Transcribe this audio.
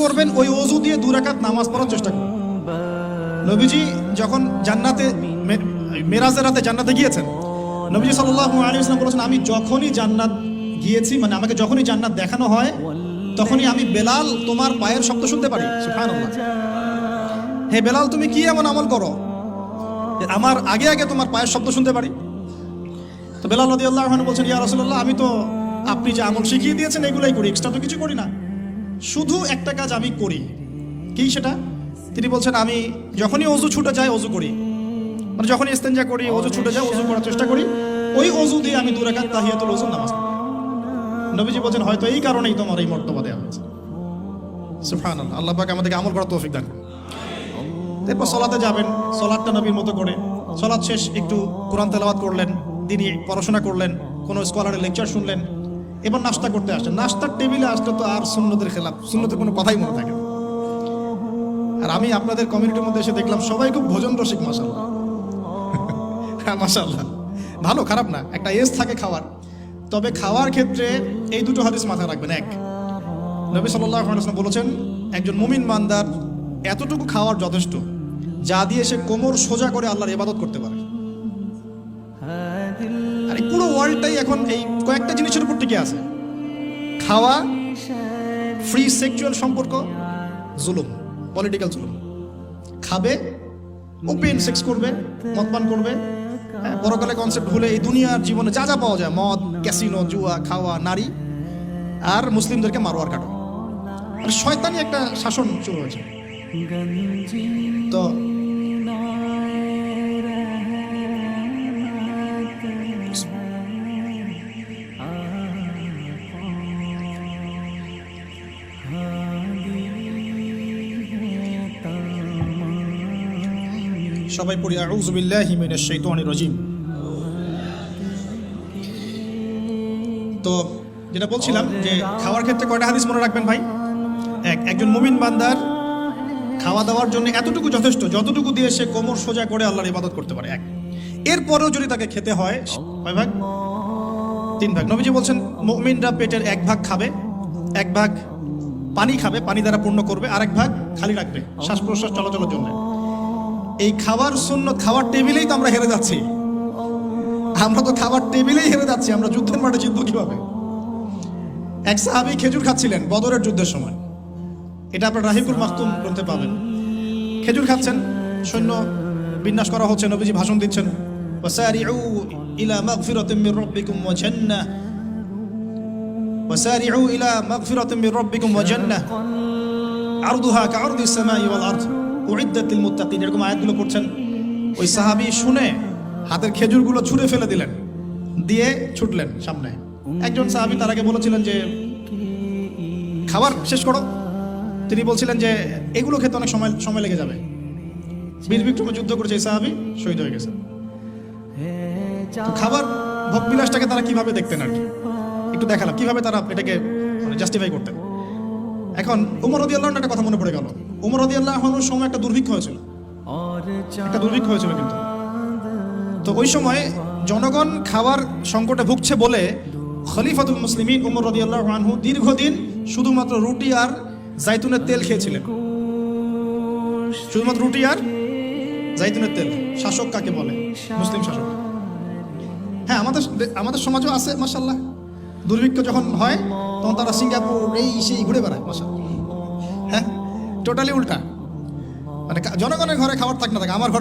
করবেন ওই ওযু দিয়ে 2 রাকাত নামাজ পড়ার চেষ্টা করবেন। নবীজি যখন জান্নাতে মেরাজের রাতে জান্নাতে গিয়েছেন, নবীজি সাল্লাল্লাহু আলাইহি ওয়াসাল্লাম বলেছেন, আমি যখনই জান্নাত গিয়েছি, মানে আমাকে যখনই জান্নাত দেখানো হয়, তখনই আমি বেলাল তোমার পায়ের শব্দ শুনতে পারি। সুবহানাল্লাহ। হে বেলাল, তুমি কি এমন আমল করো আমার আগে আগে তোমার পায়ের শব্দ শুনতে পারি? তো বেলাল রাদিয়াল্লাহু আনহু বলছেন, ইয়া রাসূলুল্লাহ, আমি তো আপনি যে আমল শিখিয়ে দিয়েছেন এগুলাই করি, এক্সট্রা তো কিছু করি না। শুধু একটা কাজ আমি করি। কি সেটা? তিনি বলছেন, আমি যখনই ওযু ছুটে যায় ওযু করি, মানে যখনই ইস্তেনজা করি ওযু ছুটে যায় ওযু করার চেষ্টা করি, ওই ওযু দিয়ে আমি 2 রাকাত তাহিয়াতুল ওযু নামাজ পড়ি। নবীজি বলছেন, হয়তো এই কারণেই তোমার এই মর্তবা দেওয়া হয়েছে। সুবহানাল্লাহ। আল্লাহ পাক আমাদেরকে আমল করার তৌফিক দান করুন। এরপর সালাতে যাবেন, সালাতটা নবীর মতো করে, সালাত শেষ একটু কোরআন তেলাওয়াত করলেন, দিনই পড়াশোনা করলেন, কোনো স্কলারের লেকচার শুনলেন, এবার নাস্তা করতে আসছেন। নাস্তার টেবিলে আসলে তো আর সুন্নতের খেলাফ, সুন্নতের কোনো কথাই মনে থাকে না। আর আমি আপনাদের কমিউনিটির মধ্যে এসে দেখলাম সবাই খুব ভোজন রসিক, মাশাআল্লাহ। হ্যাঁ মাশাআল্লাহ, ভালো, খারাপ না, একটা এজ থাকে খাওয়ার। তবে খাওয়ার ক্ষেত্রে এই দুটো হাদিস মাথায় রাখবেন। এক, নবী সাল্লাল্লাহু আলাইহি ওয়াসাল্লাম বলেছেন, একজন মুমিন বান্দার এতটুকু খাওয়ার যথেষ্ট যা দিয়ে সে কোমর সোজা করে আল্লাহর ইবাদত করতে পারে। আর এই পুরো ওয়ার্ল্ডটাই এখন এই কয়েকটা জিনিসের উপর টিকে আছে: খাওয়া, ফ্রি সেক্সুয়াল সম্পর্ক, জুলুম, পলিটিক্যাল জুলুম। খাবে, ওপেন সেক্স করবে, মদপান করবে, পরকালে কনসেপ্ট ভুলে এই দুনিয়ার জীবনে যা যা পাওয়া যায়, মদ, ক্যাসিনো, জুয়া, খাওয়া, নারী, আর মুসলিমদেরকে মারোয়ার কাটো। মানে শয়তানি একটা শাসন শুরু হয়েছে। তো সবাই পড়ি আউযু বিল্লাহি মিনাশ শাইতানির রাজিম। তো যেটা বলছিলাম যে খাওয়ার ক্ষেত্রে কয়টা হাদিস মনে রাখবেন ভাই? এক, একজন মুমিন বান্দার খাওয়া দাওয়ার জন্য এতটুকু যথেষ্ট যতটুকু দিয়ে সে কোমর সোজা করে আল্লাহর ইবাদত করতে পারে। এক, এরপরেও যদি তাকে খেতে হয়, কয় ভাগ? 3 ভাগ। নবীজি বলছেন, মুমিনরা পেটের 1 ভাগ খাবে, 1 ভাগ পানি খাবে, পানি দ্বারা পূর্ণ করবে, আর 1 ভাগ খালি রাখবে শ্বাস প্রশ্বাস চলাচলের জন্য। এই খাবার সুন্নত, খাওয়ার টেবিলেই তো আমরা হেরে যাচ্ছি। আমরা তো খাবার টেবিলেই হেরে যাচ্ছি। আমরা যুদ্ধের মাঠে জিতবো কিভাবে? এক সাহাবী খেজুর খাচ্ছিলেন বদরের যুদ্ধের সময়, এটা আপনার রাহিকুল মাখতুম গ্রন্থে পাবেন। খেজুর খাচ্ছেন, সৈন্য বিন্যাস করা হচ্ছে, নবীজি ভাষণ দিচ্ছেন, ওয়াসারিউ ইলা মাগফিরাতিন মির রাব্বিকুম ওয়া জান্নাহ, ওয়াসারিউ ইলা মাগফিরাতিন মির রাব্বিকুম ওয়া জান্নাহ আরদুহা কাআরদিস সামাই ওয়াল আরদ উইদ্দাত লিল মুত্তাকিন। এরকম আয়াতগুলো পড়ছেন। ওই সাহাবী শুনে হাতের খেজুরগুলো ছুঁড়ে ফেলে দিলেন, দিয়ে ছুটলেন সামনে। একজন সাহাবী তার আগে বলেছিলেন যে খাবার শেষ করো। তিনি বলছিলেন যে এগুলো খেতে অনেক সময় লেগে যাবে। বীর বিক্রমে যুদ্ধ করেছে এই সাহাবী, শহীদ হয়ে গেছে। খাবার ভোগবিলাসটাকে তারা কিভাবে দেখতেন আর কি একটু দেখালাম, কিভাবে তারা এটাকে জাস্টিফাই করতেন। এখন উমর রাদিয়াল্লাহু আনহু একটা কথা মনে পড়ে গেল। উমর রাদিয়াল্লাহু আনহুর সময় একটা দুর্ভিক্ষ হয়েছিল, কিন্তু তো ওই সময় জনগণ খাবার সংকটে ভুগছে বলে খলিফাতুল মুসলিমিন উমর রাদিয়াল্লাহু আনহু দীর্ঘদিন শুধুমাত্র রুটি আর জাইতুনের তেল খেয়েছিলেন। শুধুমাত্র রুটি আর জাইতুনের তেল। শাসক কাকে বলে? মুসলিম শাসক। হ্যাঁ, আমাদের সমাজও আছে মাশাআল্লাহ। দুর্ভিক্ষ যখন হয় তখন তারা সিঙ্গাপুর এই সেই ঘুরে বেড়ায় মাশাআল্লাহ। হ্যাঁ, টোটালি উল্টা। মানে জনগণের ঘরে খাবার থাক না থাকে, আমার ঘরে